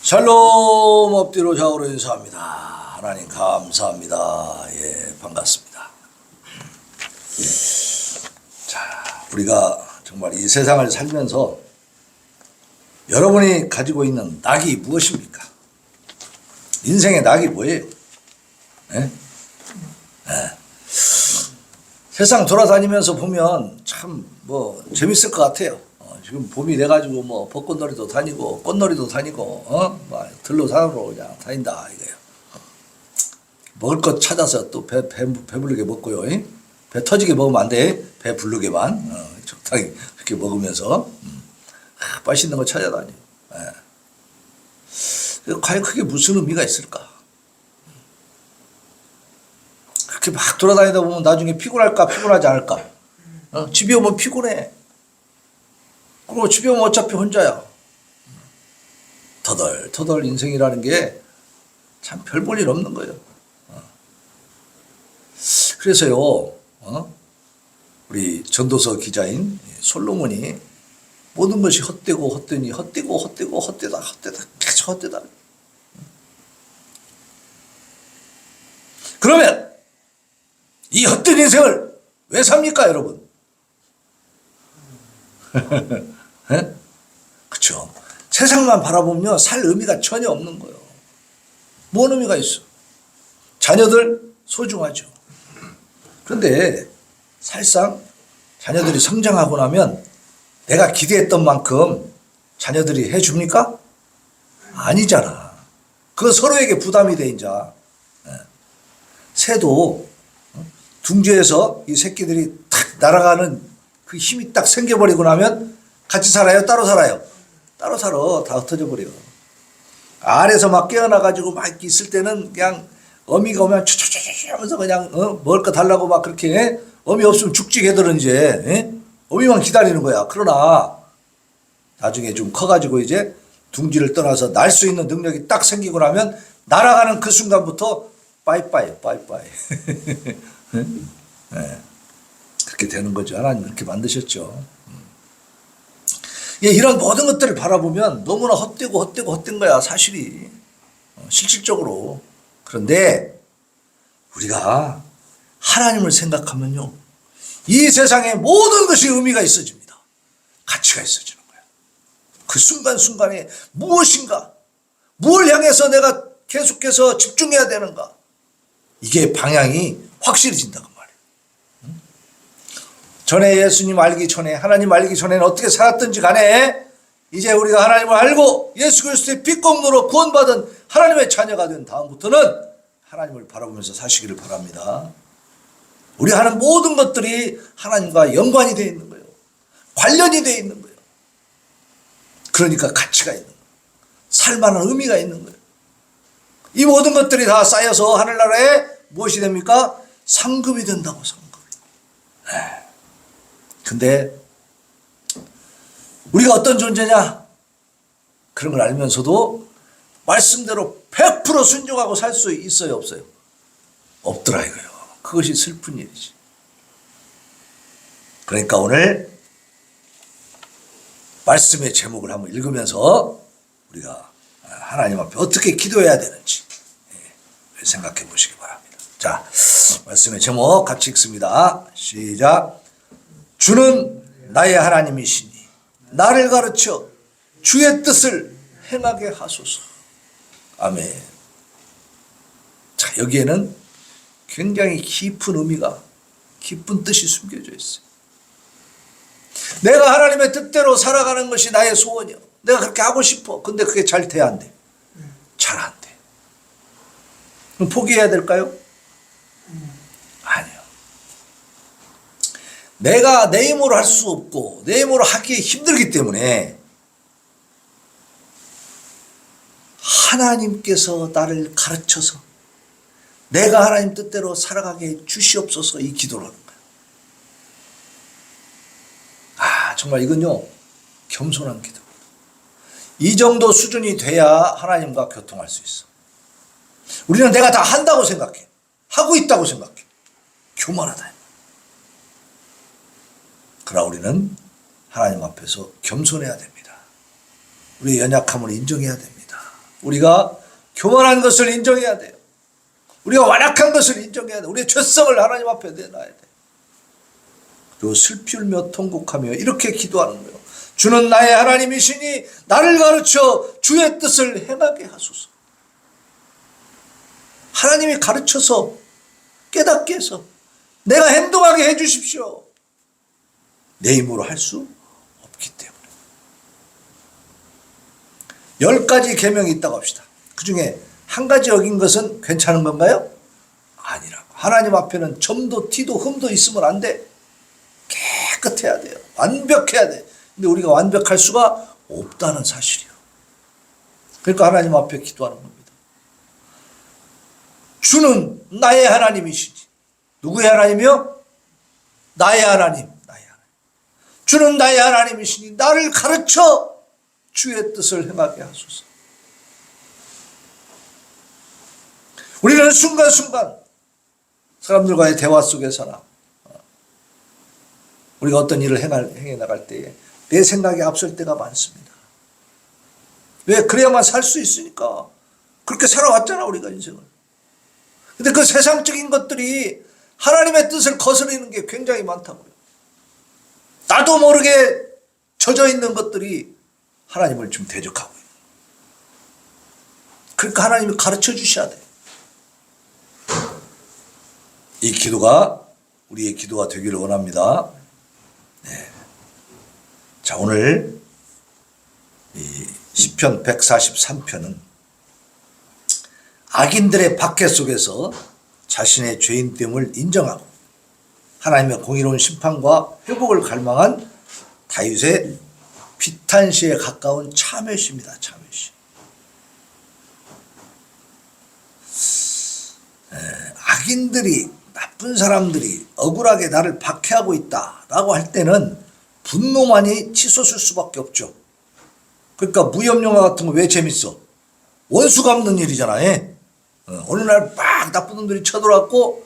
샬롬 엎드려 좌우로 인사합니다. 하나님 감사합니다. 예, 반갑습니다. 자, 우리가 정말 이 세상을 살면서 여러분이 가지고 있는 낙이 무엇입니까? 인생의 낙이 뭐예요? 예? 예. 세상 돌아다니면서 보면 참 재밌을 것 같아요. 지금 봄이 돼가지고 벚꽃놀이도 다니고 꽃놀이도 다니고 들로 산으로 그냥 다닌다 이거예요. 먹을 것 찾아서 또 배부르게 먹고요. 배 터지게 먹으면 안 돼. 배 부르게만 적당히 그렇게 먹으면서 맛있는 거 찾아다니. 과연 그게 무슨 의미가 있을까? 그렇게 막 돌아다니다 보면 나중에 피곤할까 피곤하지 않을까? 집에 오면 피곤해. 그리고 집에 오면 어차피 혼자야. 터덜 인생이라는 게 참 별 볼 일 없는 거예요. 그래서요, 우리 전도서 기자인 솔로몬이 모든 것이 헛되고 헛되니 헛되다 계속 헛되다. 그러면 이 헛된 인생을 왜 삽니까, 여러분? 그렇죠. 세상만 바라보면 살 의미가 전혀 없는 거예요. 뭔 의미가 있어? 자녀들 소중하죠. 그런데 사실상 자녀들이 성장하고 나면 내가 기대했던 만큼 자녀들이 해줍니까? 아니잖아. 그거 서로에게 부담이 돼 이제. 새도 둥지에서 이 새끼들이 탁 날아가는 그 힘이 딱 생겨버리고 나면 같이 살아요? 따로 살아요? 따로 살아. 다 흩어져 버려. 알에서 막 깨어나가지고 막 있을 때는 그냥 어미가 오면 추추추추 하면서 그냥 먹을 거 달라고 막 그렇게 어미 없으면 죽지 걔들은 이제 어미만 기다리는 거야. 그러나 나중에 좀 커가지고 이제 둥지를 떠나서 날 수 있는 능력이 딱 생기고 나면 날아가는 그 순간부터 빠이빠이 네. 그렇게 되는 거죠. 하나님 그렇게 만드셨죠. 예, 이런 모든 것들을 바라보면 너무나 헛된 거야 사실이. 실질적으로. 그런데 우리가 하나님을 생각하면요, 이 세상의 모든 것이 의미가 있어집니다. 가치가 있어지는 거야. 그 순간순간에 무엇인가, 뭘 향해서 내가 계속해서 집중해야 되는가, 이게 방향이 확실해진다고 말이에요. 전에 예수님 알기 전에, 하나님 알기 전에는 어떻게 살았든지 간에 이제 우리가 하나님을 알고 예수 그리스도의 빛공로로 구원받은 하나님의 자녀가 된 다음부터는 하나님을 바라보면서 사시기를 바랍니다. 우리 하는 모든 것들이 하나님과 연관이 되어 있는 거예요. 관련이 되어 있는 거예요. 그러니까 가치가 있는 거예요. 살만한 의미가 있는 거예요. 이 모든 것들이 다 쌓여서 하늘나라에 무엇이 됩니까? 상급이 된다고, 상급이. 근데 우리가 어떤 존재냐? 그런 걸 알면서도 말씀대로 100% 순종하고 살 수 있어요, 없어요? 없더라 이거요. 그것이 슬픈 일이지. 그러니까 오늘 말씀의 제목을 한번 읽으면서 우리가 하나님 앞에 어떻게 기도해야 되는지 생각해 보시기 바랍니다. 자, 말씀의 제목 같이 읽습니다. 시작. 주는 나의 하나님이시니 나를 가르쳐 주의 뜻을 행하게 하소서. 아멘. 자, 여기에는 굉장히 깊은 의미가, 깊은 뜻이 숨겨져 있어요. 내가 하나님의 뜻대로 살아가는 것이 나의 소원이요. 내가 그렇게 하고 싶어. 근데 그게 잘 돼, 안 돼? 잘 안 돼. 그럼 포기해야 될까요? 아니요. 내가 내 힘으로 할 수 없고 내 힘으로 하기 힘들기 때문에 하나님께서 나를 가르쳐서 내가 하나님 뜻대로 살아가게 해 주시옵소서, 이 기도를 하는 거예요. 정말 이건요, 겸손한 기도. 이 정도 수준이 돼야 하나님과 교통할 수 있어. 우리는 내가 다 한다고 생각해. 하고 있다고 생각해. 교만하다. 그러나 우리는 하나님 앞에서 겸손해야 됩니다. 우리의 연약함을 인정해야 됩니다. 우리가 교만한 것을 인정해야 돼요. 우리가 완악한 것을 인정해야 돼요. 우리의 죄성을 하나님 앞에 내놔야 돼요. 그리고 슬피 울며 통곡하며 이렇게 기도하는 거예요. 주는 나의 하나님이시니 나를 가르쳐 주의 뜻을 행하게 하소서. 하나님이 가르쳐서 깨닫게 해서 내가 행동하게 해 주십시오. 내 힘으로 할 수 없기 때문에. 10가지 계명이 있다고 합시다. 그 중에 한 가지 어긴 것은 괜찮은 건가요? 아니라고. 하나님 앞에는 점도 티도 흠도 있으면 안 돼. 깨끗해야 돼요. 완벽해야 돼. 근데 우리가 완벽할 수가 없다는 사실이요. 그러니까 하나님 앞에 기도하는 겁니다. 주는 나의 하나님이시지. 누구의 하나님이요? 나의 하나님. 나의 하나님. 주는 나의 하나님이시니 나를 가르쳐 주의 뜻을 행하게 하소서. 우리는 순간순간 사람들과의 대화 속에서나 우리가 어떤 일을 행해 나갈 때에 내 생각이 앞설 때가 많습니다. 왜? 그래야만 살 수 있으니까. 그렇게 살아왔잖아, 우리가 인생을. 근데 그 세상적인 것들이 하나님의 뜻을 거스르는 게 굉장히 많다고요. 나도 모르게 젖어 있는 것들이 하나님을 좀 대적하고 있는. 그러니까 하나님이 가르쳐 주셔야 돼요. 이 기도가 우리의 기도가 되기를 원합니다. 네. 자, 오늘 이 시편 143편은 악인들의 박해 속에서 자신의 죄인됨을 인정하고 하나님의 공의로운 심판과 회복을 갈망한 다윗의 비탄시에 가까운 참회시입니다. 참회시. 악인들이, 나쁜 사람들이 억울하게 나를 박해하고 있다라고 할 때는 분노만이 치솟을 수밖에 없죠. 그러니까 무협영화 같은 거 왜 재밌어? 원수 갚는 일이잖아요. 어느 날 막 나쁜 놈들이 쳐들어왔고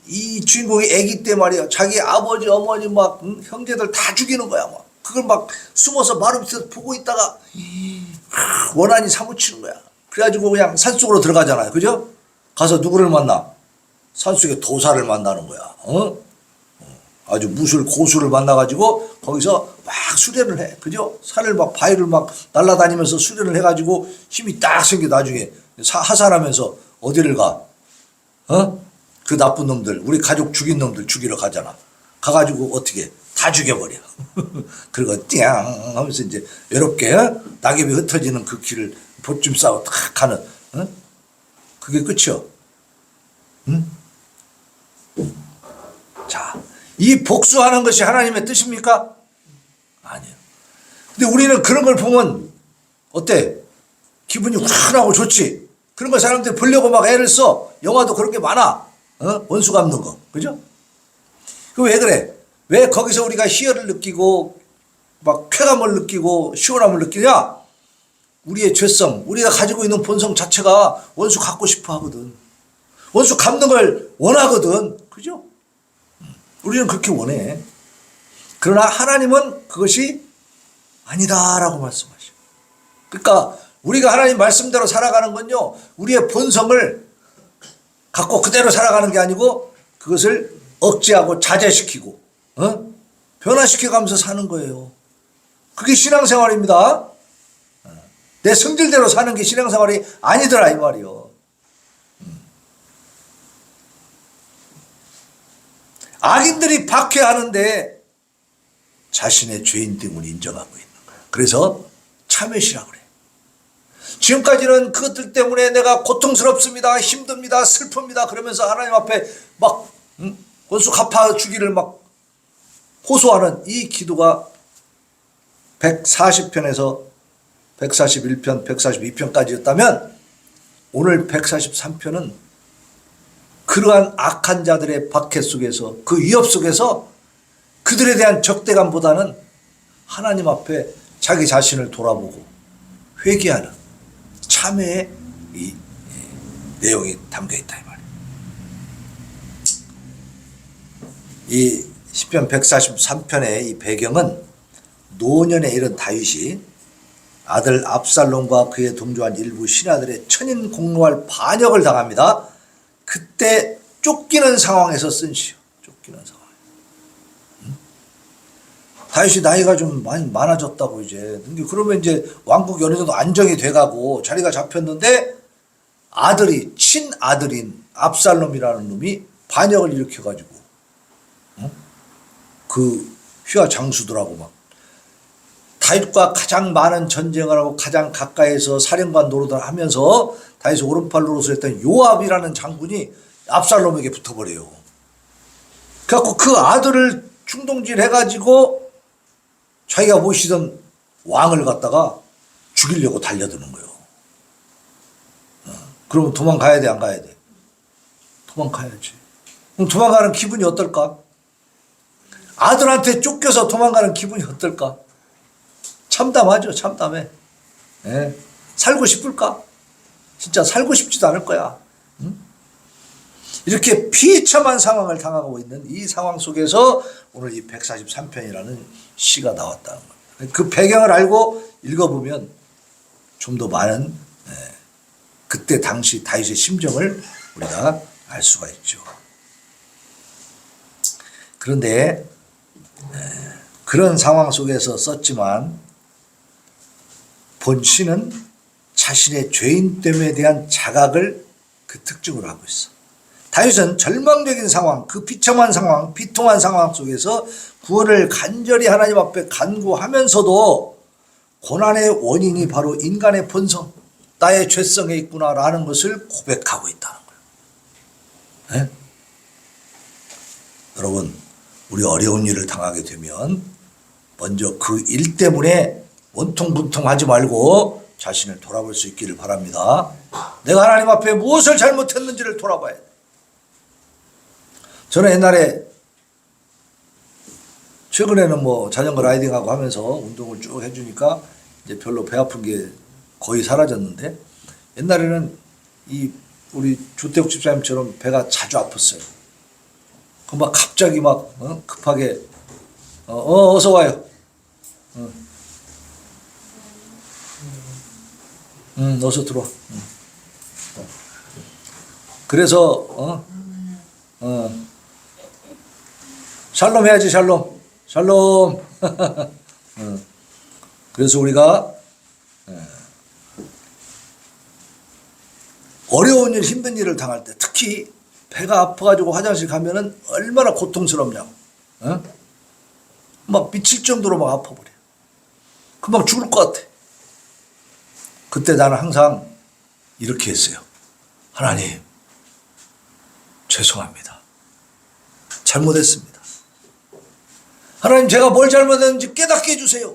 이 주인공이 애기 때 말이야 자기 아버지 어머니 막 형제들 다 죽이는 거야. 막 그걸 막 숨어서 마루 밑에서 보고 있다가 원한이 사무치는 거야. 그래가지고 그냥 산속으로 들어가잖아요. 그죠? 가서 누구를 만나? 산속에 도사를 만나는 거야. 아주 무술 고수를 만나가지고 거기서 막 수련을 해. 그죠? 산을 막 바위를 막 날아다니면서 수련을 해가지고 힘이 딱 생겨. 나중에 하산하면서 어디를 가? 그 나쁜 놈들, 우리 가족 죽인 놈들 죽이러 가잖아. 가가지고 어떻게 다 죽여버려. 그리고 띵 하면서 이제 외롭게 낙엽이 흩어지는 그 길을 보쯤 싸고 탁 가는. 그게 끝이요. 자, 이 복수하는 것이 하나님의 뜻입니까? 아니요. 근데 우리는 그런 걸 보면 어때? 기분이 후련하고 좋지. 그런 거 사람들이 보려고 막 애를 써. 영화도 그런 게 많아. 원수 갚는 거. 그죠? 그 왜 그래? 왜 거기서 우리가 희열을 느끼고 막 쾌감을 느끼고 시원함을 느끼냐? 우리의 죄성, 우리가 가지고 있는 본성 자체가 원수 갚고 싶어 하거든. 원수 갚는 걸 원하거든. 그죠? 우리는 그렇게 원해. 그러나 하나님은 그것이 아니다라고 말씀하셔. 그러니까 우리가 하나님 말씀대로 살아가는 건요, 우리의 본성을 갖고 그대로 살아가는 게 아니고 그것을 억제하고 자제시키고 변화시켜가면서 사는 거예요. 그게 신앙생활입니다. 내 성질대로 사는 게 신앙생활이 아니더라 이 말이요. 악인들이 박해하는데 자신의 죄인됨을 인정하고 있는 거예요. 그래서 참회시라고 그래요. 지금까지는 그것들 때문에 내가 고통스럽습니다. 힘듭니다. 슬픕니다. 그러면서 하나님 앞에 막 원수 갚아주기를 막 호소하는 이 기도가 140편에서 141편, 142편까지였다면 오늘 143편은 그러한 악한 자들의 박해 속에서 그 위협 속에서 그들에 대한 적대감보다는 하나님 앞에 자기 자신을 돌아보고 회개하는 참회의 이 내용이 담겨 있다 이 말이에요. 이 시편 143편의 이 배경은 노년에 이른 다윗이 아들 압살롬과 그에 동조한 일부 신하들의 천인 공로할 반역을 당합니다. 그때 쫓기는 상황에서 쓴 시요. 쫓기는 상황. 다윗이 나이가 좀 많이 많아졌다고 이제. 그러면 이제 왕국이 어느 정도 안정이 돼가고 자리가 잡혔는데 아들이 친아들인 압살롬이라는 놈이 반역을 일으켜가지고 그 휘하 장수들하고 막 다윗과 가장 많은 전쟁을 하고 가장 가까이서 사령관 노릇을 하면서 다윗의 오른팔 노릇을 했던 요압이라는 장군이 압살롬에게 붙어버려요. 그래갖고 그 아들을 충동질해가지고 자기가 모시던 왕을 갖다가 죽이려고 달려드는 거예요. 그러면 도망가야 돼, 안 가야 돼? 도망가야지. 그럼 도망가는 기분이 어떨까? 아들한테 쫓겨서 도망가는 기분이 어떨까? 참담하죠, 참담해. 예. 살고 싶을까? 진짜 살고 싶지도 않을 거야. 응? 이렇게 비참한 상황을 당하고 있는 이 상황 속에서 오늘 이 143편이라는 시가 나왔다는 겁니다. 그 배경을 알고 읽어보면 좀 더 많은 그때 당시 다윗의 심정을 우리가 알 수가 있죠. 그런데 그런 상황 속에서 썼지만 본 시는 자신의 죄인됨에 대한 자각을 그 특징으로 하고 있어. 다윗은 절망적인 상황, 그 비참한 상황, 비통한 상황 속에서 구원을 간절히 하나님 앞에 간구하면서도 고난의 원인이 바로 인간의 본성, 나의 죄성에 있구나라는 것을 고백하고 있다는 거예요. 네? 여러분, 우리 어려운 일을 당하게 되면 먼저 그 일 때문에 원통분통하지 말고 자신을 돌아볼 수 있기를 바랍니다. 내가 하나님 앞에 무엇을 잘못했는지를 돌아봐야 돼. 저는 옛날에 최근에는 뭐 자전거 라이딩하고 하면서 운동을 쭉 해주니까 이제 별로 배 아픈 게 거의 사라졌는데 옛날에는 이 우리 조태욱 집사님처럼 배가 자주 아팠어요. 그 막 갑자기 막 급하게 어서 와요. 어서 들어와. 그래서 샬롬 해야지, 샬롬. 샬롬. 그래서 우리가 어려운 일, 힘든 일을 당할 때 특히 배가 아파가지고 화장실 가면은 얼마나 고통스럽냐고. 막 미칠 정도로 막 아파버려. 금방 죽을 것 같아. 그때 나는 항상 이렇게 했어요. 하나님, 죄송합니다. 잘못했습니다. 하나님, 제가 뭘 잘못했는지 깨닫게 해주세요.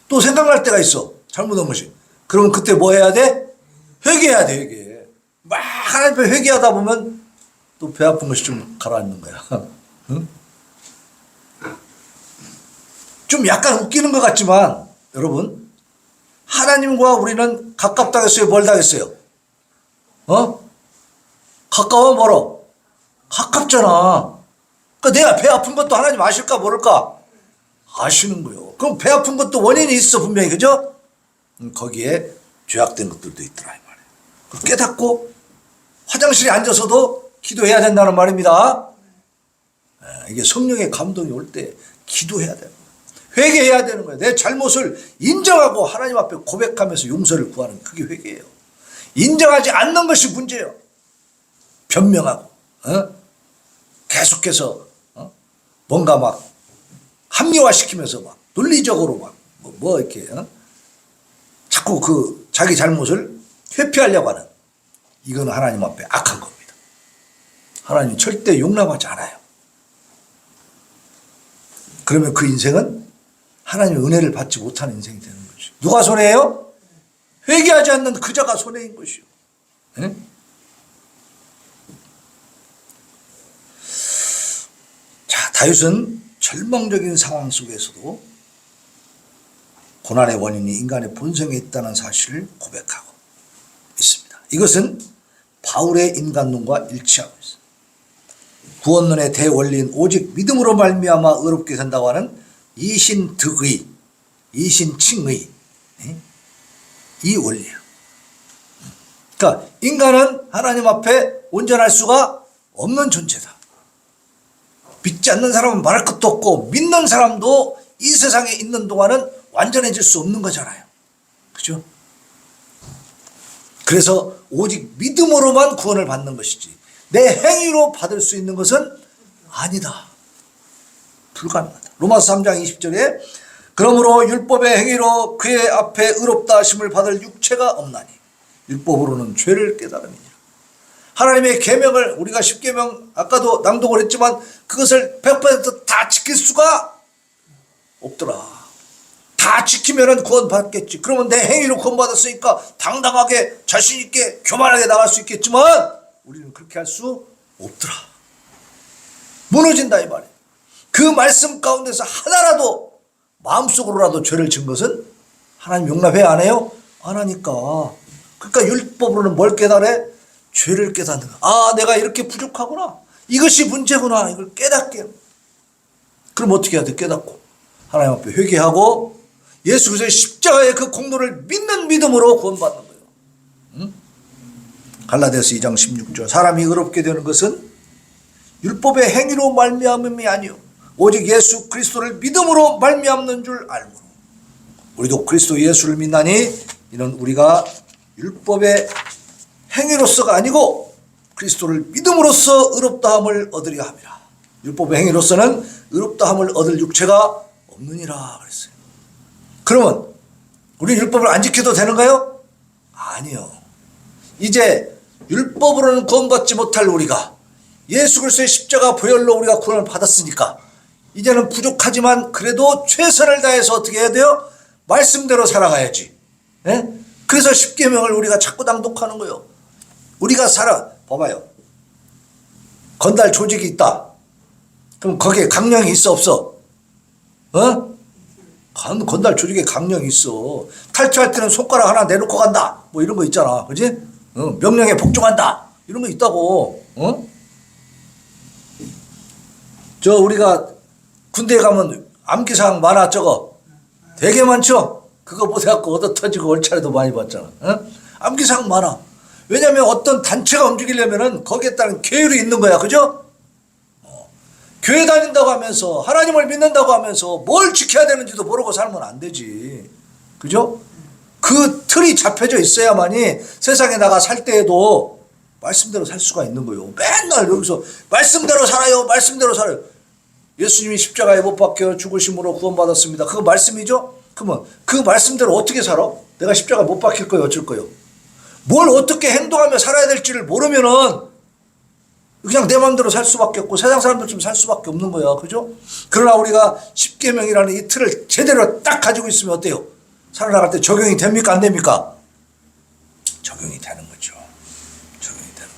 또 생각날 때가 있어. 잘못한 것이. 그러면 그때 뭐 해야 돼? 회개해야 돼, 회개. 막 하나님 앞에 회개하다 보면 또 배 아픈 것이 좀 가라앉는 거야. 응? 좀 약간 웃기는 것 같지만 여러분, 하나님과 우리는 가깝다겠어요? 멀다겠어요? 가까워 멀어? 가깝잖아. 그러니까 내가 배 아픈 것도 하나님 아실까 모를까? 아시는 거요. 그럼 배 아픈 것도 원인이 있어 분명히, 그죠? 거기에 죄악된 것들도 있더라 이 말이에요. 깨닫고 화장실에 앉아서도 기도해야 된다는 말입니다. 이게 성령의 감동이 올 때 기도해야 돼요. 회개해야 되는 거예요. 내 잘못을 인정하고 하나님 앞에 고백하면서 용서를 구하는, 그게 회개예요. 인정하지 않는 것이 문제예요. 변명하고 계속해서 뭔가 막 합리화시키면서 막 논리적으로 막 뭐 이렇게 자꾸 그 자기 잘못을 회피하려고 하는, 이거는 하나님 앞에 악한 겁니다. 하나님 절대 용납하지 않아요. 그러면 그 인생은 하나님의 은혜를 받지 못하는 인생이 되는 거죠. 누가 손해예요? 회개하지 않는 그자가 손해인 것이요. 네? 자, 다윗은 절망적인 상황 속에서도 고난의 원인이 인간의 본성에 있다는 사실을 고백하고 있습니다. 이것은 바울의 인간론과 일치하고 있습니다. 구원론의 대원리인 오직 믿음으로 말미암아 의롭게 된다고 하는 이신득의, 이신칭의, 이 원리예요. 그러니까 인간은 하나님 앞에 온전할 수가 없는 존재다. 믿지 않는 사람은 말할 것도 없고 믿는 사람도 이 세상에 있는 동안은 완전해질 수 없는 거잖아요. 그죠? 그래서 오직 믿음으로만 구원을 받는 것이지 내 행위로 받을 수 있는 것은 아니다. 불가능하다. 로마서 3장 20절에 그러므로 율법의 행위로 그의 앞에 의롭다 하심을 받을 육체가 없나니 율법으로는 죄를 깨달음이니라. 하나님의 계명을 우리가 10계명 아까도 낭독을 했지만 그것을 100% 다 지킬 수가 없더라. 다 지키면은 구원받겠지. 그러면 내 행위로 구원받았으니까 당당하게 자신있게 교만하게 나갈 수 있겠지만 우리는 그렇게 할 수 없더라. 무너진다 이 말이에요. 그 말씀 가운데서 하나라도 마음속으로라도 죄를 지은 것은 하나님 용납해야 안 해요? 안 하니까. 그러니까 율법으로는 뭘 깨달아? 죄를 깨닫는 거야. 아, 내가 이렇게 부족하구나. 이것이 문제구나. 이걸 깨닫게. 그럼 어떻게 해야 돼? 깨닫고 하나님 앞에 회개하고 예수 그리스도의 십자가의 그 공로를 믿는 믿음으로 구원받는 거예요. 응? 갈라디아서 2장 16절 사람이 의롭게 되는 것은 율법의 행위로 말미암음이 아니요 오직 예수 그리스도를 믿음으로 말미암는 줄 알므로 우리도 그리스도 예수를 믿나니 이는 우리가 율법의 행위로서가 아니고 그리스도를 믿음으로써 의롭다함을 얻으려 함이라. 율법의 행위로서는 의롭다함을 얻을 육체가 없느니라 그랬어요. 그러면 우리 율법을 안 지켜도 되는가요? 아니요. 이제 율법으로는 구원받지 못할 우리가 예수 그리스도의 십자가 보혈로 우리가 구원을 받았으니까 이제는 부족하지만 그래도 최선을 다해서 어떻게 해야 돼요? 말씀대로 살아가야지. 예? 그래서 십계명을 우리가 자꾸 낭독하는 거예요. 우리가 봐봐요. 건달 조직이 있다. 그럼 거기에 강령이 있어 없어? 건달 조직에 강령이 있어. 탈취할 때는 손가락 하나 내놓고 간다. 뭐 이런 거 있잖아. 그지? 명령에 복종한다. 이런 거 있다고. 저 우리가 군대에 가면 암기사항 많아 저거. 되게 많죠? 그거 못해갖고 얻어 터지고 얼차례도 많이 봤잖아. 암기사항 많아. 왜냐면 어떤 단체가 움직이려면은 거기에 따른 계율이 있는 거야. 그죠? 교회 다닌다고 하면서 하나님을 믿는다고 하면서 뭘 지켜야 되는지도 모르고 살면 안 되지. 그죠? 그 틀이 잡혀져 있어야만이 세상에 나가 살 때에도 말씀대로 살 수가 있는 거예요. 맨날 여기서 말씀대로 살아요. 말씀대로 살아요. 예수님이 십자가에 못 박혀 죽으심으로 구원받았습니다. 그거 말씀이죠? 그러면 그 말씀대로 어떻게 살아? 내가 십자가에 못 박힐 거예요? 어쩔 거예요? 뭘 어떻게 행동하며 살아야 될지를 모르면은 그냥 내 마음대로 살 수밖에 없고 세상 사람들처럼 살 수밖에 없는 거야. 그죠? 그러나 우리가 십계명이라는 이 틀을 제대로 딱 가지고 있으면 어때요? 살아나갈 때 적용이 됩니까? 안 됩니까? 적용이 되는 거죠. 적용이 되는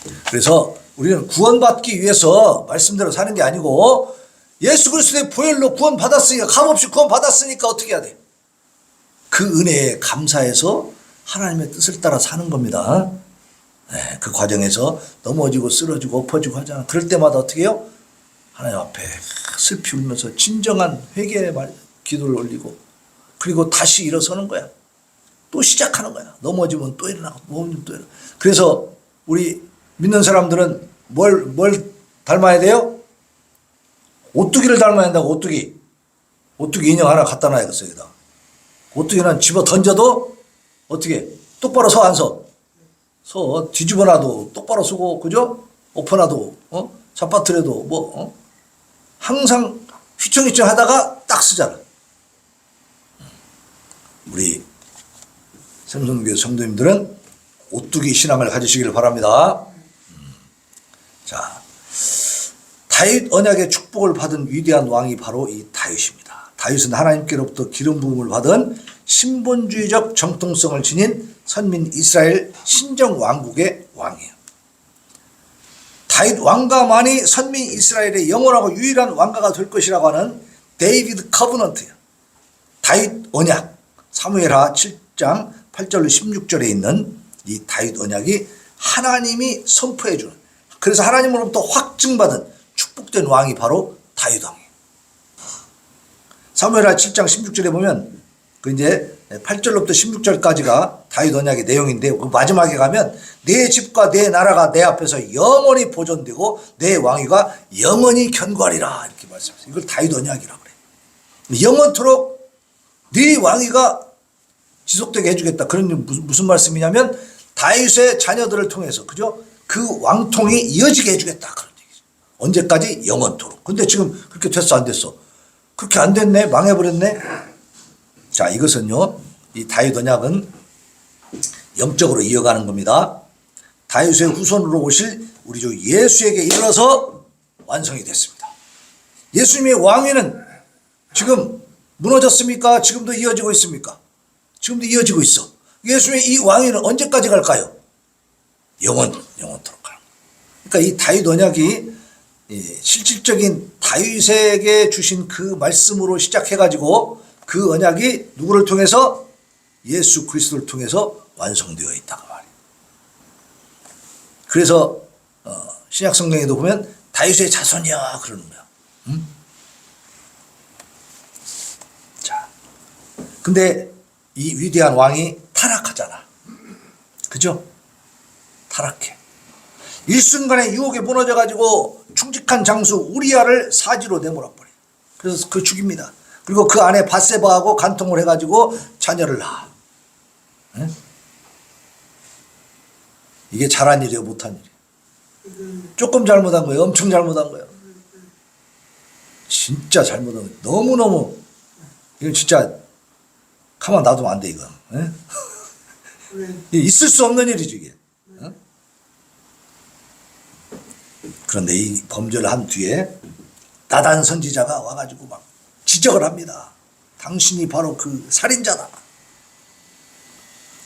거예요. 그래서 우리는 구원받기 위해서 말씀대로 사는 게 아니고 예수 그리스도의 보혈로 구원받았으니까 값없이 구원받았으니까 어떻게 해야 돼? 그 은혜에 감사해서 하나님의 뜻을 따라 사는 겁니다. 네, 그 과정에서 넘어지고 쓰러지고 엎어지고 하잖아. 그럴 때마다 어떻게 해요? 하나님 앞에 슬피 울면서 진정한 회개의 기도를 올리고 그리고 다시 일어서는 거야. 또 시작하는 거야. 넘어지면 또 일어나고 넘어지면 또 일어나고. 그래서 우리 믿는 사람들은 뭘 닮아야 돼요? 오뚜기를 닮아야 한다고. 오뚜기 인형 하나 갖다 놔야겠어 여기다. 오뚜기는 집어 던져도 어떻게 똑바로 서 안 서? 뒤집어놔도 똑바로 서고 그죠? 엎어놔도 잡아뜨려도 항상 휘청휘청 하다가 딱 쓰잖아. 우리 삼성교회 성도님들은 오뚜기 신앙을 가지시길 바랍니다. 자, 다윗 언약의 축복을 받은 위대한 왕이 바로 이 다윗입니다. 다윗은 하나님께로부터 기름 부음을 받은 신본주의적 정통성을 지닌 선민 이스라엘 신정 왕국의 왕이에요. 다윗 왕가만이 선민 이스라엘의 영원하고 유일한 왕가가 될 것이라고 하는 데이비드 커버넌트예요. 다윗 언약 사무엘하 7장 8절로 16절에 있는 이 다윗 언약이 하나님이 선포해 주는, 그래서 하나님으로부터 확증받은 축복된 왕이 바로 다윗 왕이에요. 사무엘하 7장 16절에 보면 그 이제 8절로부터 16절까지가 다윗 언약의 내용인데 그 마지막에 가면 내 집과 내 나라가 내 앞에서 영원히 보존되고 내 왕위가 영원히 견고하리라 이렇게 말씀했어요. 이걸 다윗 언약이라고 그래요. 영원토록 네 왕위가 지속되게 해주겠다. 그런 무슨 말씀이냐면 다윗의 자녀들을 통해서 그죠? 그 왕통이 이어지게 해주겠다 그런 얘기죠. 언제까지? 영원토록. 근데 지금 그렇게 됐어 안 됐어? 그렇게 안 됐네. 망해버렸네. 자, 이것은요, 이 다윗 언약은 영적으로 이어가는 겁니다. 다윗의 후손으로 오실 우리 주 예수에게 이르러서 완성이 됐습니다. 예수님의 왕위는 지금 무너졌습니까? 지금도 이어지고 있습니까? 지금도 이어지고 있어. 예수님의 이 왕위는 언제까지 갈까요? 영원토록 가는. 그러니까 이 다윗 언약이 실질적인 다윗에게 주신 그 말씀으로 시작해가지고 그 언약이 누구를 통해서? 예수 그리스도를 통해서 완성되어 있다고 말이에요. 그래서 신약 성경에도 보면 다윗의 자손이야 그러는 거야. 응? 자, 근데 이 위대한 왕이 타락하잖아. 그죠? 타락해. 일순간에 유혹에 무너져가지고 충직한 장수 우리아를 사지로 내몰아버려. 그래서 그 죽입니다. 그리고 그 안에 밧세바하고 간통을 해가지고 자녀를 낳아. 응? 이게 잘한 일이에요, 못한 일이에요? 조금 잘못한 거예요, 엄청 잘못한 거예요. 진짜 잘못한 거예요. 너무너무 이건 진짜 가만 놔두면 안 돼 이건. 응? 있을 수 없는 일이죠 이게. 응? 그런데 이 범죄를 한 뒤에 나단 선지자가 와가지고 막 지적을 합니다. 당신이 바로 그 살인자다.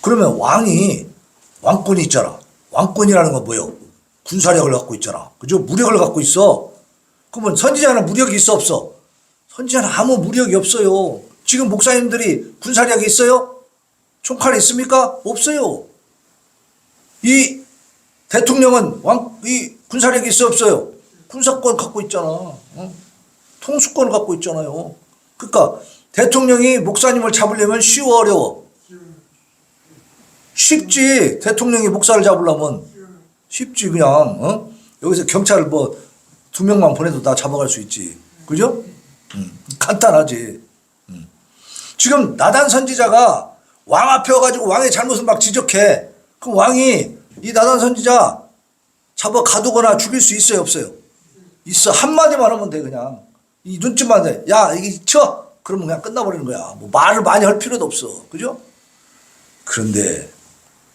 그러면 왕권이 있잖아. 왕권이라는 건 뭐예요? 군사력을 갖고 있잖아. 그죠? 무력을 갖고 있어. 그러면 선지자는 무력이 있어 없어? 선지자는 아무 무력이 없어요. 지금 목사님들이 군사력이 있어요? 총칼이 있습니까? 없어요. 이 대통령은 이 군사력이 있어 없어요? 군사권 갖고 있잖아. 어? 통수권을 갖고 있잖아요. 그러니까 대통령이 목사님을 잡으려면 쉬워 어려워? 쉽지. 대통령이 목사를 잡으려면 쉽지 그냥. 여기서 경찰을 뭐 2명만 보내도 다 잡아갈 수 있지. 그죠? 간단하지. 지금 나단 선지자가 왕 앞에 와가지고 왕의 잘못을 막 지적해. 그럼 왕이 이 나단 선지자 잡아 가두거나 죽일 수 있어요 없어요? 있어. 한마디만 하면 돼 그냥. 이 눈짓만 돼. 야 이게 쳐. 그러면 그냥 끝나버리는 거야. 뭐 말을 많이 할 필요도 없어. 그죠? 그런데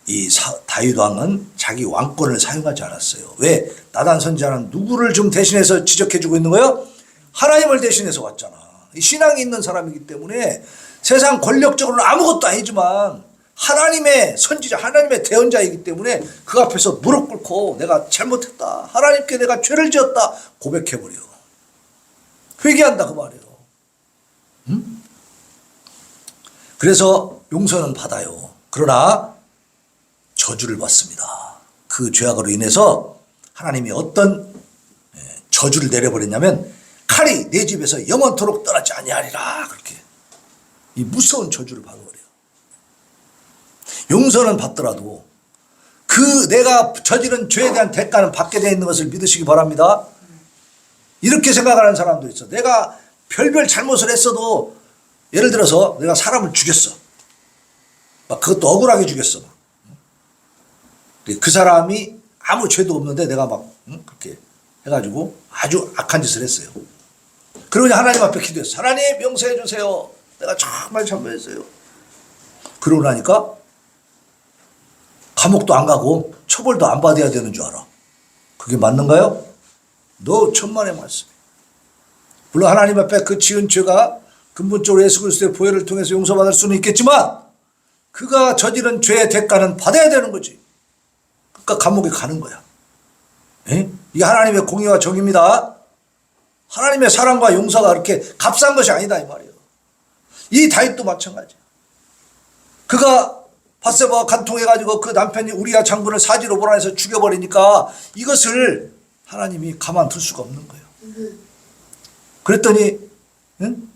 이 다윗 왕은 자기 왕권을 사용하지 않았어요. 왜? 나단 선지자는 누구를 좀 대신해서 지적해주고 있는 거예요? 하나님을 대신해서 왔잖아. 신앙이 있는 사람이기 때문에 세상 권력적으로는 아무것도 아니지만 하나님의 선지자, 하나님의 대언자이기 때문에 그 앞에서 무릎 꿇고 내가 잘못했다. 하나님께 내가 죄를 지었다. 고백해버려. 회개한다 그 말이에요. 응? 그래서 용서는 받아요. 그러나 저주를 받습니다. 그 죄악으로 인해서 하나님이 어떤 저주를 내려버렸냐면 칼이 내 집에서 영원토록 떠나지 아니하리라. 그렇게 이 무서운 저주를 받아버려요. 용서는 받더라도 그 내가 저지른 죄에 대한 대가는 받게 되어 있는 것을 믿으시기 바랍니다. 이렇게 생각하는 사람도 있어. 내가 별별 잘못을 했어도 예를 들어서 내가 사람을 죽였어. 막 그것도 억울하게 죽였어. 그 사람이 아무 죄도 없는데 내가 막 그렇게 해가지고 아주 악한 짓을 했어요. 그러니 하나님 앞에 기도했어. 하나님 용서해 주세요. 내가 정말 잘못했어요. 그러고 나니까 감옥도 안 가고 처벌도 안 받아야 되는 줄 알아. 그게 맞는가요? 너 천만의 말씀이에요. 물론 하나님 앞에 그 지은 죄가 근본적으로 예수 그리스도의 보혈을 통해서 용서받을 수는 있겠지만 그가 저지른 죄의 대가는 받아야 되는 거지. 그러니까 감옥에 가는 거야. 에? 이게 하나님의 공의와 정의입니다. 하나님의 사랑과 용서가 그렇게 값싼 것이 아니다 이 말이에요. 이 다윗도 마찬가지야. 그가 밧세바와 간통해가지고 그 남편이 우리아 장군을 사지로 몰아내서 죽여버리니까 이것을 하나님이 가만둘 수가 없는 거예요. 그랬더니 응?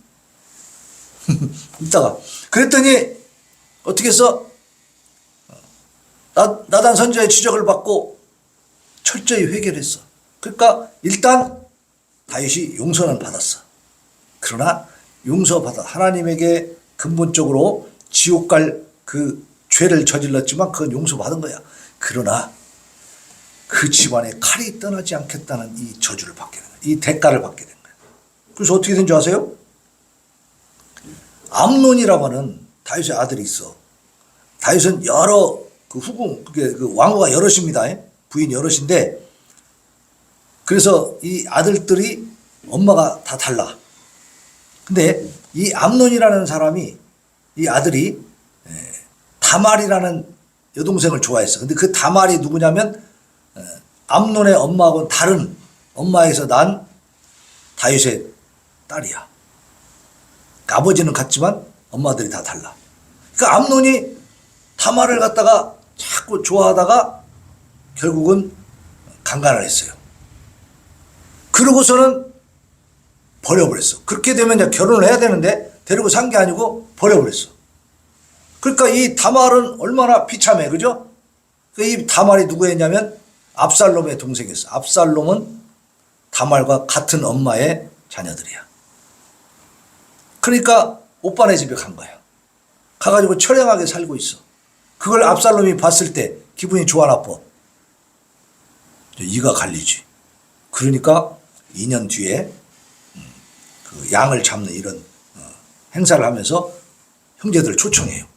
이따가 그랬더니 어떻게 해서 나단 선지자의 지적을 받고 철저히 회개를 했어. 그러니까 일단 다윗이 용서는 받았어. 그러나 용서받아 하나님에게 근본적으로 지옥 갈 그 죄를 저질렀지만 그건 용서받은 거야. 그러나 그 집안에 칼이 떠나지 않겠다는 이 저주를 받게 된 거야. 이 대가를 받게 된 거야. 그래서 어떻게 된 줄 아세요? 암논이라고 하는 다윗의 아들이 있어. 다윗은 여러 그 후궁, 그게 그 왕후가 여럿입니다. 부인 여럿인데, 그래서 이 아들들이 엄마가 다 달라. 근데 이 암논이라는 사람이, 이 아들이 다말이라는 여동생을 좋아했어. 근데 그 다말이 누구냐면 암논의 엄마하고는 다른 엄마에서 난 다윗의 딸이야. 그러니까 아버지는 같지만 엄마들이 다 달라. 그러니까 암논이 다말을 갖다가 자꾸 좋아하다가 결국은 강간을 했어요. 그러고서는 버려버렸어. 그렇게 되면 이제 결혼을 해야 되는데 데리고 산 게 아니고 버려버렸어. 그러니까 이 다말은 얼마나 비참해, 그죠? 이 다말이 누구였냐면 압살롬의 동생이었어. 압살롬은 다말과 같은 엄마의 자녀들이야. 그러니까 오빠네 집에 간 거야. 가가지고 처량하게 살고 있어. 그걸 압살롬이 봤을 때 기분이 좋아 나빠? 이가 갈리지. 그러니까 2년 뒤에 그 양을 잡는 이런 행사를 하면서 형제들을 초청해요.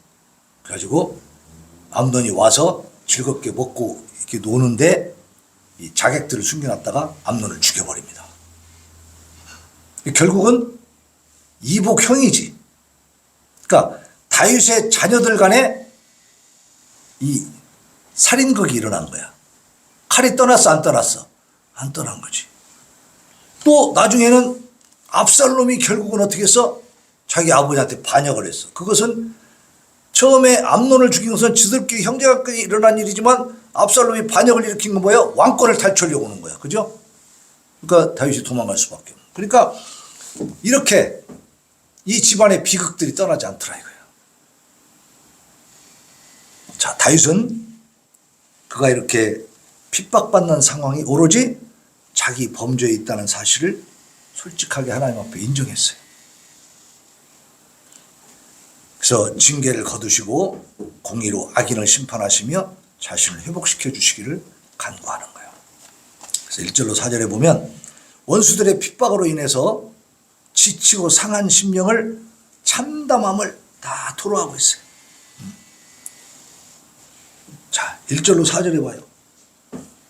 그래가지고 암논이 와서 즐겁게 먹고 이렇게 노는데 이 자객들을 숨겨놨다가 암논을 죽여버립니다. 결국은 이복형이지. 그러니까 다윗의 자녀들 간에 이 살인극이 일어난 거야. 칼이 떠났어, 안 떠났어? 안 떠난 거지. 또 나중에는 압살롬이 결국은 어떻게 했어? 자기 아버지한테 반역을 했어. 그것은 처음에 암논을 죽인 것은 지들끼리 형제간끼리 일어난 일이지만 압살롬이 반역을 일으킨 건 뭐예요? 왕권을 탈취하려고 오는 거야. 그죠? 그러니까 다윗이 도망갈 수밖에 없는. 그러니까 이렇게 이 집안의 비극들이 떠나지 않더라 이거예요. 자, 다윗은 그가 이렇게 핍박받는 상황이 오로지 자기 범죄에 있다는 사실을 솔직하게 하나님 앞에 인정했어요. 그래서 징계를 거두시고 공의로 악인을 심판하시며 자신을 회복시켜 주시기를 간구하는 거예요. 그래서 1절로 4절에 보면 원수들의 핍박으로 인해서 지치고 상한 심령을 참담함을 다 토로하고 있어요. 자, 1절로 4절에 봐요.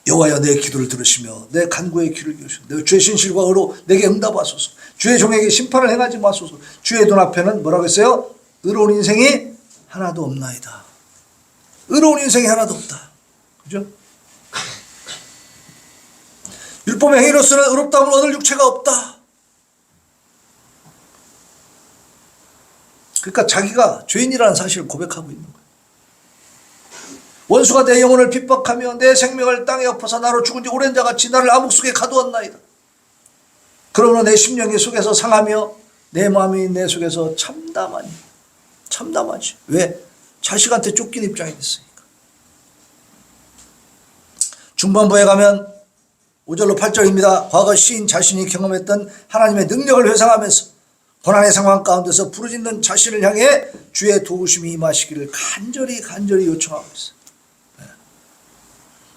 여호와여 내 기도를 들으시며 내 간구에 귀를 기울이시며 내 죄 신실과 의로 내게 응답하소서. 주의 종에게 심판을 행하지 마소서. 주의 눈앞에는 뭐라고 했어요? 의로운 인생이 하나도 없나이다. 의로운 인생이 하나도 없다. 그죠? 율법의 행위로서는 의롭다함을 얻을 육체가 없다. 그러니까 자기가 죄인이라는 사실을 고백하고 있는 거예요. 원수가 내 영혼을 핍박하며 내 생명을 땅에 엎어서 나로 죽은 지 오랜 자같이 나를 암흑 속에 가두었나이다. 그러므로 내 심령이 속에서 상하며 내 마음이 내 속에서 참담하니. 참담하지. 왜? 자식한테 쫓긴 입장이 됐으니까. 중반부에 가면 5절로 8절입니다. 과거 시인 자신이 경험했던 하나님의 능력을 회상하면서 고난의 상황 가운데서 부르짖는 자신을 향해 주의 도우심이 임하시기를 간절히 요청하고 있어요.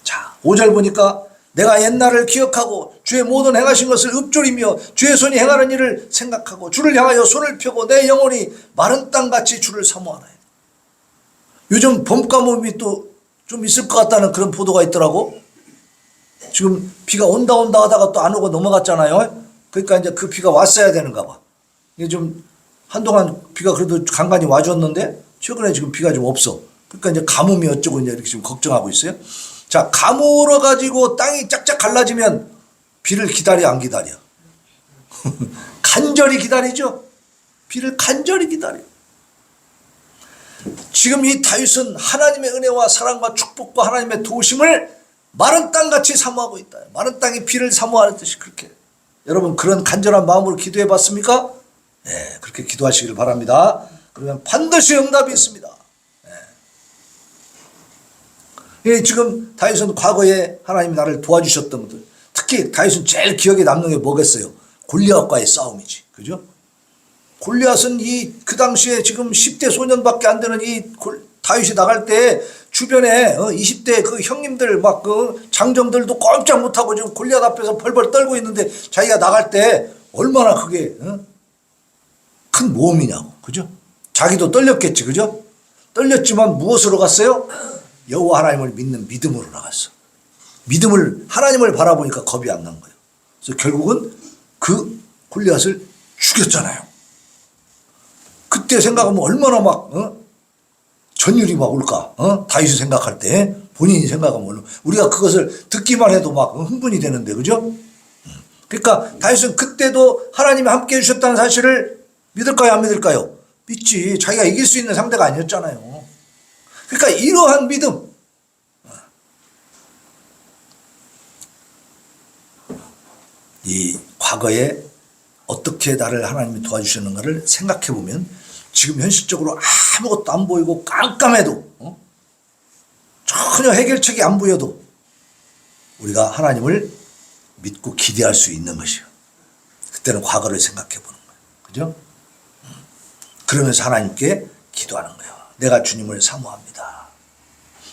자, 5절 보니까 내가 옛날을 기억하고 주의 모든 행하신 것을 읊조리며 주의 손이 행하는 일을 생각하고 주를 향하여 손을 펴고 내 영혼이 마른 땅같이 주를 사모하나이다. 요즘 봄 가뭄이 또 좀 있을 것 같다는 그런 보도가 있더라고. 지금 비가 온다 하다가 또 안 오고 넘어갔잖아요. 그러니까 이제 그 비가 왔어야 되는가 봐. 이게 좀 한동안 비가 그래도 간간히 와줬는데 최근에 지금 비가 좀 없어. 그러니까 이제 가뭄이 어쩌고 이제 이렇게 지금 걱정하고 있어요. 자, 가물어 가지고 땅이 짝짝 갈라지면 비를 기다려 안 기다려? 간절히 기다리죠. 비를 간절히 기다려. 지금 이 다윗은 하나님의 은혜와 사랑과 축복과 하나님의 도우심을 마른 땅같이 사모하고 있다. 마른 땅이 비를 사모하는 듯이 그렇게. 여러분 그런 간절한 마음으로 기도해 봤습니까? 네, 그렇게 기도하시기를 바랍니다. 그러면 반드시 응답이 있습니다. 예, 지금 다윗은 과거에 하나님이 나를 도와주셨던 것들, 특히 다윗은 제일 기억에 남는 게 뭐겠어요? 골리앗과의 싸움이지. 그죠? 골리앗은 그 당시에 지금 10대 소년밖에 안 되는 다윗이 나갈 때 주변에 20대 그 형님들 막 그 장정들도 꼼짝 못하고 지금 골리앗 앞에서 벌벌 떨고 있는데 자기가 나갈 때 얼마나 그게 큰 모험이냐고. 그죠? 자기도 떨렸겠지. 그죠? 떨렸지만 무엇으로 갔어요? 여호와 하나님을 믿는 믿음으로 나갔어. 하나님을 바라보니까 겁이 안 난 거예요. 그래서 결국은 그 골리앗을 죽였잖아요. 그때 생각하면 얼마나 막 전율이 막 올까? 다윗이 생각할 때 본인이 생각하면 우리가 그것을 듣기만 해도 막 흥분이 되는데, 그죠? 그러니까 다윗은 그때도 하나님이 함께 해주셨다는 사실을 믿을까요, 안 믿을까요? 믿지. 자기가 이길 수 있는 상대가 아니었잖아요. 그러니까 이러한 믿음, 이 과거에 어떻게 나를 하나님이 도와주셨는가를 생각해 보면 지금 현실적으로 아무것도 안 보이고 깜깜해도 전혀 해결책이 안 보여도 우리가 하나님을 믿고 기대할 수 있는 것이요. 그때는 과거를 생각해 보는 거예요. 그죠? 그러면서 하나님께 기도하는 거예요. 내가 주님을 사모합니다.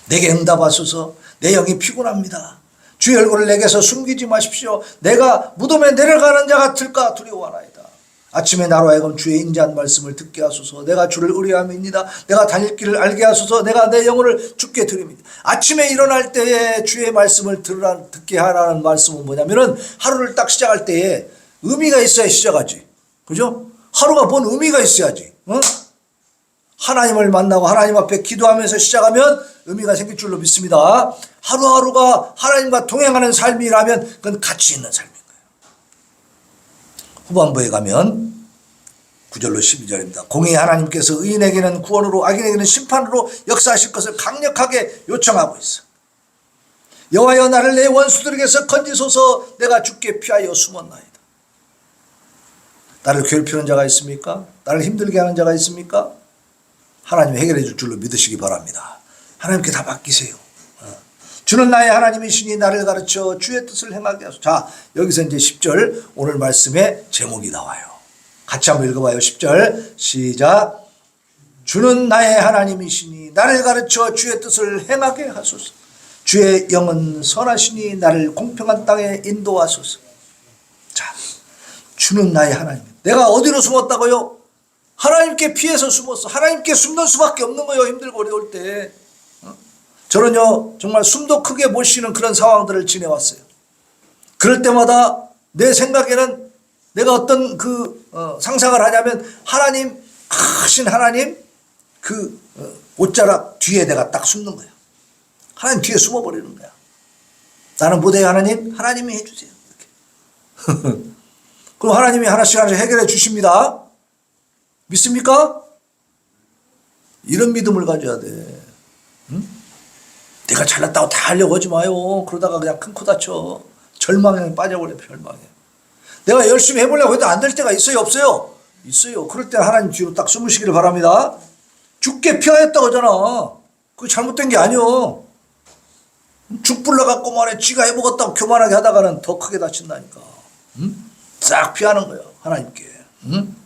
내게 응답하소서. 내 영이 피곤합니다. 주의 얼굴을 내게서 숨기지 마십시오. 내가 무덤에 내려가는 자 같을까 두려워하나이다. 아침에 나로 하여금 주의 인자한 말씀을 듣게 하소서. 내가 주를 의뢰함이니이다. 내가 다닐 길을 알게 하소서. 내가 내 영혼을 주께 드립니다. 아침에 일어날 때에 주의 말씀을 듣게 하라는 말씀은 뭐냐면은 하루를 딱 시작할 때에 의미가 있어야 시작하지. 그죠? 하루가 뭔 의미가 있어야지. 하나님을 만나고 하나님 앞에 기도하면서 시작하면 의미가 생길 줄로 믿습니다. 하루하루가 하나님과 동행하는 삶이라면 그건 가치 있는 삶인 거예요. 후반부에 가면 9절로 12절입니다. 공의 하나님께서 의인에게는 구원으로 악인에게는 심판으로 역사하실 것을 강력하게 요청하고 있어. 여호와여 나를 내 원수들에게서 건지소서. 내가 주께 피하여 숨었나이다. 나를 괴롭히는 자가 있습니까? 나를 힘들게 하는 자가 있습니까? 하나님이 해결해 줄 줄로 믿으시기 바랍니다. 하나님께 다 맡기세요. 주는 나의 하나님이시니 나를 가르쳐 주의 뜻을 행하게 하소서. 자, 여기서 이제 10절 오늘 말씀의 제목이 나와요. 같이 한번 읽어봐요. 10절 시작. 주는 나의 하나님이시니 나를 가르쳐 주의 뜻을 행하게 하소서. 주의 영은 선하시니 나를 공평한 땅에 인도하소서. 자, 주는 나의 하나님. 내가 어디로 숨었다고요? 하나님께 피해서 숨었어. 하나님께 숨는 수밖에 없는 거예요. 힘들고 어려울 때. 저는요 정말 숨도 크게 못 쉬는 그런 상황들을 지내왔어요. 그럴 때마다 내 생각에는 내가 어떤 상상을 하냐면 하나님, 크신 하나님 그 옷자락 뒤에 내가 딱 숨는 거야. 하나님 뒤에 숨어버리는 거야. 나는 못해요. 하나님이 해주세요. 이렇게. 그럼 하나님이 하나씩 해결해 주십니다. 믿습니까? 이런 믿음을 가져야 돼. 응? 내가 잘났다고 다 하려고 하지 마요. 그러다가 그냥 큰 코 다쳐. 절망에 빠져버려. 절망에. 내가 열심히 해보려고 해도 안 될 때가 있어요? 없어요? 있어요. 그럴 때 하나님 뒤로 딱 숨으시기를 바랍니다. 죽게 피하였다고 하잖아. 그거 잘못된 게 아니요. 죽 불러갖고 말해 지가 해먹었다고 교만하게 하다가는 더 크게 다친다니까. 응? 싹 피하는 거예요. 하나님께. 응?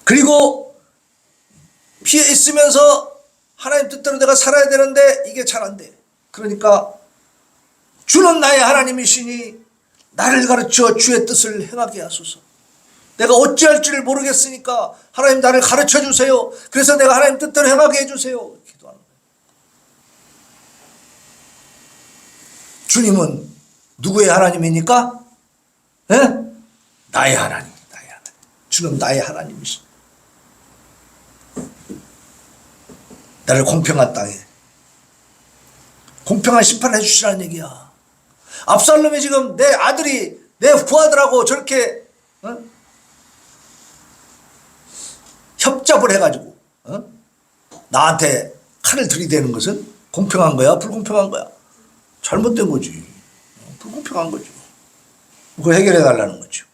그리고 피해 있으면서 하나님 뜻대로 내가 살아야 되는데 이게 잘 안 돼. 그러니까 주는 나의 하나님이시니 나를 가르쳐 주의 뜻을 행하게 하소서. 내가 어찌할 줄을 모르겠으니까 하나님 나를 가르쳐 주세요. 그래서 내가 하나님 뜻대로 행하게 해주세요. 기도하는 거예요. 주님은 누구의 하나님입니까? 네? 나의 하나님. 나의 하나님. 주는 나의 하나님이시니 나를 공평한 땅에 공평한 심판을 해주시라는 얘기야. 압살롬이 지금 내 아들이 내 부하들하고 저렇게 협잡을 해가지고 나한테 칼을 들이대는 것은 공평한 거야? 불공평한 거야? 잘못된 거지. 불공평한 거죠. 그걸 해결해 달라는 거죠.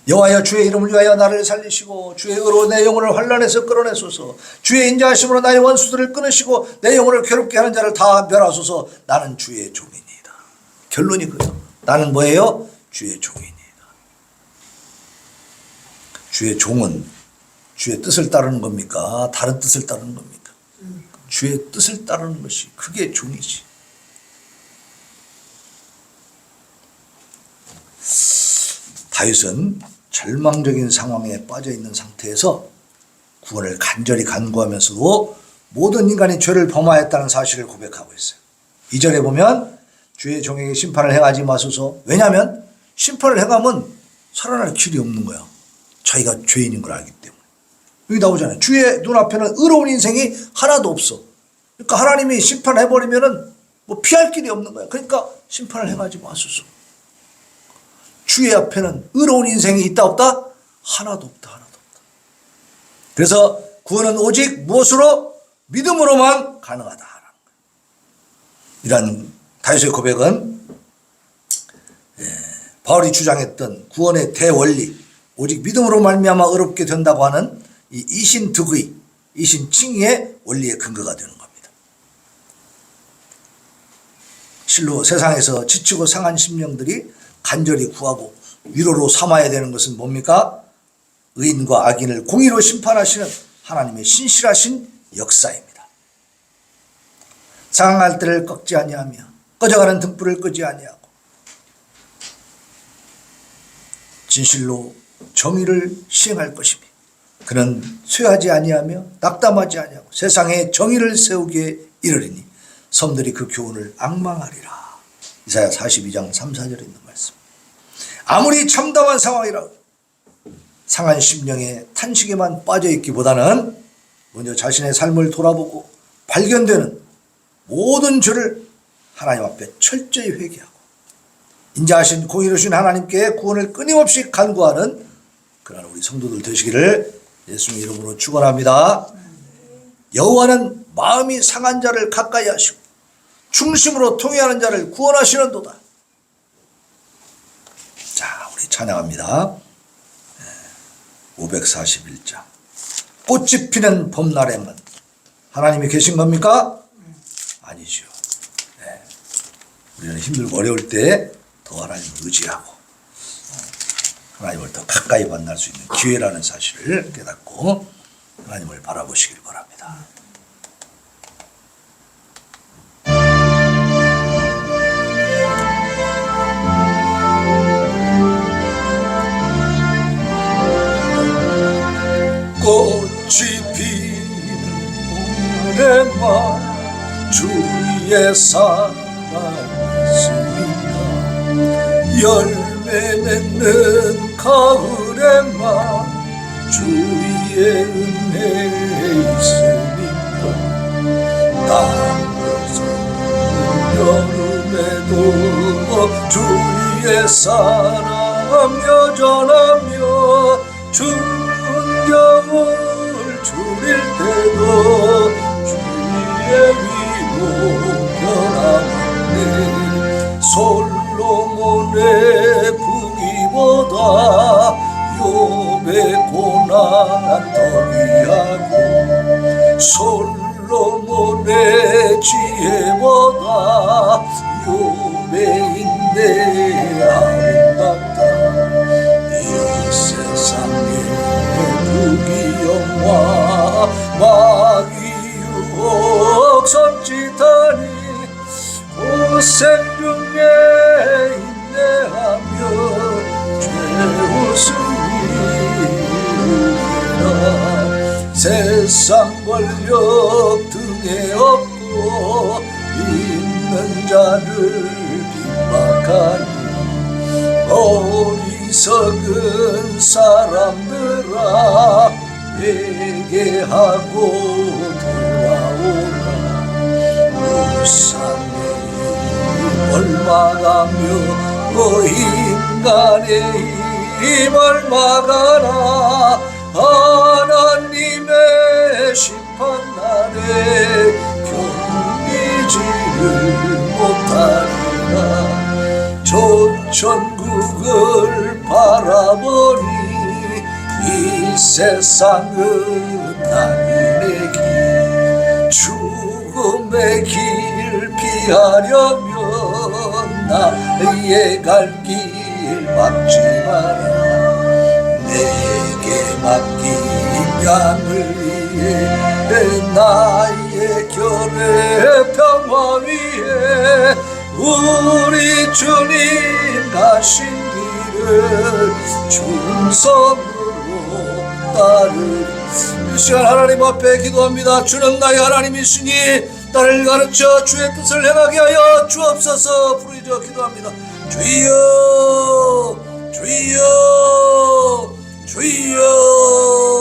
여호와여 주의 이름을 위하여 나를 살리시고 주의 의로 내 영혼을 환난에서 끌어내소서. 주의 인자하심으로 나의 원수들을 끊으시고 내 영혼을 괴롭게 하는 자를 다 멸하소서. 나는 주의 종이니이다. 결론이 그래요. 나는 뭐예요? 주의 종이니이다. 주의 종은 주의 뜻을 따르는 겁니까? 다른 뜻을 따르는 겁니까? 주의 뜻을 따르는 것이 그게 종이지. 다윗은 절망적인 상황에 빠져 있는 상태에서 구원을 간절히 간구하면서도 모든 인간이 죄를 범하였다는 사실을 고백하고 있어요. 2절에 보면 주의 종에게 심판을 행하지 마소서. 왜냐하면 심판을 행하면 살아날 길이 없는 거야. 자기가 죄인인 걸 알기 때문에. 여기 나오잖아요. 주의 눈앞에는 의로운 인생이 하나도 없어. 그러니까 하나님이 심판해버리면은 뭐 피할 길이 없는 거야. 그러니까 심판을 행하지 마소서. 주의 앞에는 의로운 인생이 있다 없다? 하나도 없다. 하나도 없다. 그래서 구원은 오직 무엇으로? 믿음으로만 가능하다. 이런 다윗의 고백은 바울이 주장했던 구원의 대원리, 오직 믿음으로 말미암아 의롭게 된다고 하는 이 이신득의, 이신칭의의 원리의 근거가 되는 겁니다. 실로 세상에서 지치고 상한 심령들이 간절히 구하고 위로로 삼아야 되는 것은 뭡니까? 의인과 악인을 공의로 심판하시는 하나님의 신실하신 역사입니다. 상할 때를 꺾지 아니하며 꺼져가는 등불을 끄지 아니하고 진실로 정의를 시행할 것이며 그는 쇠하지 아니하며 낙담하지 아니하고 세상에 정의를 세우기에 이르리니 섬들이 그 교훈을 앙망하리라. 이사야 42장 3, 4절에 있는 말씀. 아무리 참담한 상황이라도 상한 심령의 탄식에만 빠져있기보다는 먼저 자신의 삶을 돌아보고 발견되는 모든 죄를 하나님 앞에 철저히 회개하고 인자하신 공의로우신 하나님께 구원을 끊임없이 간구하는 그런 우리 성도들 되시기를 예수님 이름으로 축원합니다. 여호와는 마음이 상한 자를 가까이 하시고 중심으로 통회하는 자를 구원하시는도다. 자, 우리 찬양합니다. 541장. 꽃이 피는 봄날에만 하나님이 계신 겁니까? 아니죠. 네. 우리는 힘들고 어려울 때 더 하나님을 의지하고 하나님을 더 가까이 만날 수 있는 기회라는 사실을 깨닫고 하나님을 바라보시길 바랍니다. 꽃이 피는 봄에만 주의 사랑이십니다. 열매 맺는 가을에만 주의 은혜 있으니까 땅에서 여름에도 주의 사랑 여전하며 겨울 줄일 때도 주의 위로 변하네. 솔로몬의 부귀보다 욥의 고난 더 귀하고 솔로몬의 지혜보다 욥의 인내 아름답다. 이 세상에 부귀영화 마귀 유혹 선짓하니 고생 중에 인내하며 죄웃음이 우리라. 세상 권력 등에 업고 있는 자를 핍박하니 어리석은 사람들아 회개하고 돌아오라. 우상의 힘을 막아며 인간의 힘을 막아라. 하나님의 심판날에 견디지를 못하리라. 저 천국을 바라보니 세상은 나의 길 죽음의 길 피하려면 나의 갈 길 막지 마라 내게 맡긴 양을 위해 나의 결의 평화 위에 우리 주님 가신 길을 충성으로 따르리. 이 시간 하나님 앞에 기도합니다. 주는 나의 하나님이시니 나를 가르쳐 주의 뜻을 행하게 하여 주옵소서. 부르짖어 기도합니다. 주여 주여 주여